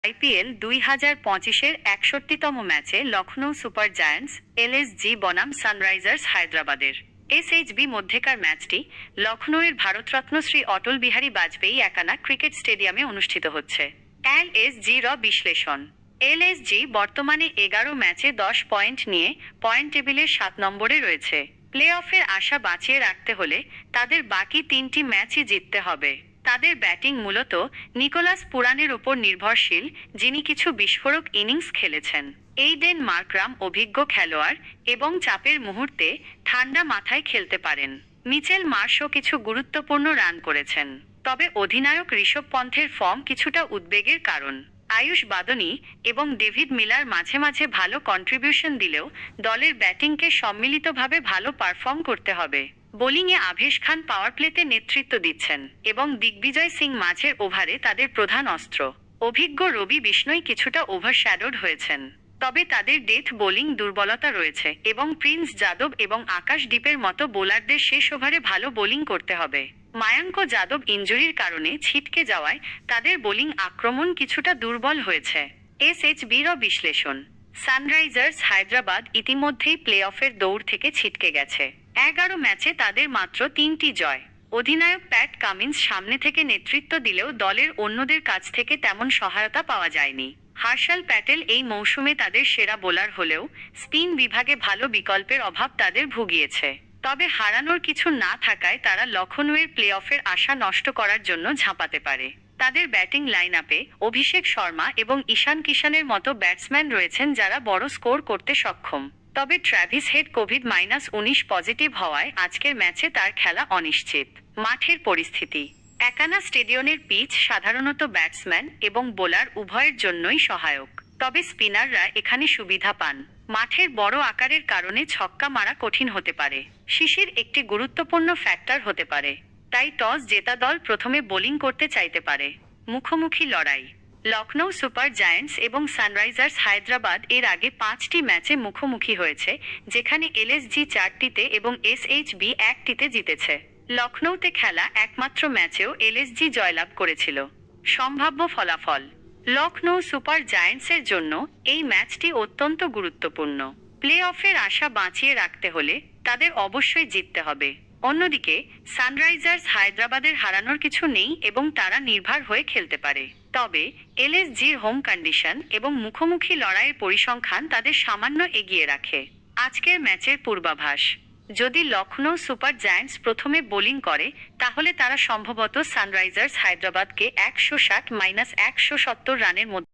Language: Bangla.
আইপিএল 2025-এর 61তম ম্যাচে লখনৌ সুপার জায়ান্টস এলএসজি বনাম সানরাইজার্স হায়দ্রাবাদের এসএইচবি মধ্যেকার ম্যাচটি লখনৌয়ের ভারতরত্ন শ্রী অটল বিহারী বাজপেয়ী একানা ক্রিকেট স্টেডিয়ামে অনুষ্ঠিত হচ্ছে। এলএসজির বিশ্লেষণ। এলএসজি বর্তমানে 11 ম্যাচে 10 পয়েন্ট নিয়ে পয়েন্ট টেবিলের 7 নম্বরে রয়েছে। প্লে অফের আশা বাঁচিয়ে রাখতে হলে তাদের বাকি 3টি ম্যাচই জিততে হবে। তাদের ব্যাটিং মূলত নিকোলাস পুরানের উপর নির্ভরশীল, যিনি কিছু বিস্ফোরক ইনিংস খেলেছেন। এইডেন মার্করাম অভিজ্ঞ খেলোয়াড় এবং চাপের মুহূর্তে ঠান্ডা মাথায় খেলতে পারেন। মিচেল মার্শও কিছু গুরুত্বপূর্ণ রান করেছেন। তবে অধিনায়ক ঋষভ পন্থের ফর্ম কিছুটা উদ্বেগের কারণ। আয়ুষ বাদনী এবং ডেভিড মিলার মাঝে মাঝে ভালো কন্ট্রিবিউশন দিলেও দলের ব্যাটিংকে সম্মিলিতভাবে ভালো পারফর্ম করতে হবে। বোলিংয়ে আভেশ খান পাওয়ার প্লেতে নেতৃত্ব দিচ্ছেন এবং দিগ্বিজয় সিং মাঝের ওভারে তাদের প্রধান অস্ত্র। অভিজ্ঞ রবি বিষ্ণই কিছুটা ওভারশ্যাডোড হয়েছেন। তবে তাদের ডেথ বোলিং দুর্বলতা রয়েছে এবং প্রিন্স যাদব এবং আকাশদীপের মতো বোলারদের শেষ ওভারে ভালো বোলিং করতে হবে। মায়াঙ্ক যাদব ইনজুরির কারণে ছিটকে যাওয়ায় তাদের বোলিং আক্রমণ কিছুটা দুর্বল হয়েছে। এসএইচবির বিশ্লেষণ। সানরাইজার্স হায়দ্রাবাদ ইতিমধ্যেই প্লে অফের দৌড় থেকে ছিটকে গেছে। 11 ম্যাচে তাদের মাত্র 3টি জয়। অধিনায়ক প্যাট কামিন্স সামনে থেকে নেতৃত্ব দিলেও দলের অন্যদের কাছ থেকে তেমন সহায়তা পাওয়া যায়নি। হার্ষাল প্যাটেল এই মৌসুমে তাদের সেরা বোলার হলেও স্পিন বিভাগে ভালো বিকল্পের অভাব তাদের ভুগিয়েছে। তবে হারানোর কিছু না থাকায় তারা লখনৌয়ের প্লে অফের আশা নষ্ট করার জন্য ঝাঁপাতে পারে। তাদের ব্যাটিং লাইন আপে অভিষেক শর্মা এবং ঈশান কিষানের মতো ব্যাটসম্যান রয়েছেন যারা বড় স্কোর করতে সক্ষম। তবে ট্র্যাভিস হেড কোভিড-19 পজিটিভ হওয়ায় আজকের ম্যাচে তার খেলা অনিশ্চিত। মাঠের পরিস্থিতি। একানা স্টেডিয়ামের পিচ সাধারণত ব্যাটসম্যান এবং বোলার উভয়ের জন্যই সহায়ক। তবে স্পিনাররা এখানে সুবিধা পান। মাঠের বড় আকারের কারণে ছক্কা মারা কঠিন হতে পারে। শিশির একটি গুরুত্বপূর্ণ ফ্যাক্টর হতে পারে। তাই টস জেতা দল প্রথমে বোলিং করতে চাইতে পারে। মুখোমুখি লড়াই। লখনৌ সুপার জায়ান্টস এবং সানরাইজার্স হায়দ্রাবাদ এর আগে 5টি ম্যাচে মুখোমুখি হয়েছে, যেখানে এলএসজি 4টিতে এবং এসএইচবি 1টিতে জিতেছে। লখনৌতে খেলা একমাত্র ম্যাচেও এলএসজি জয়লাভ করেছিল। সম্ভাব্য ফলাফল। লখনৌ সুপার জায়ান্টসের জন্য এই ম্যাচটি অত্যন্ত গুরুত্বপূর্ণ। প্লে অফের আশা বাঁচিয়ে রাখতে হলে তাদের অবশ্যই জিততে হবে। অন্যদিকে সানরাইজার্স হায়দ্রাবাদের হারানোর কিছু নেই এবং তারা নির্ভর হয়ে খেলতে পারে। তবে এলএসজির হোম কন্ডিশন এবং মুখোমুখি লড়াইয়ের পরিসংখ্যান তাদের সামান্য এগিয়ে রাখে। আজকের ম্যাচের পূর্বাভাস। যদি লখনৌ সুপার জায়ান্টস প্রথমে বোলিং করে তাহলে তারা সম্ভবত সানরাইজার্স হায়দ্রাবাদকে 160-170 রানের মধ্যে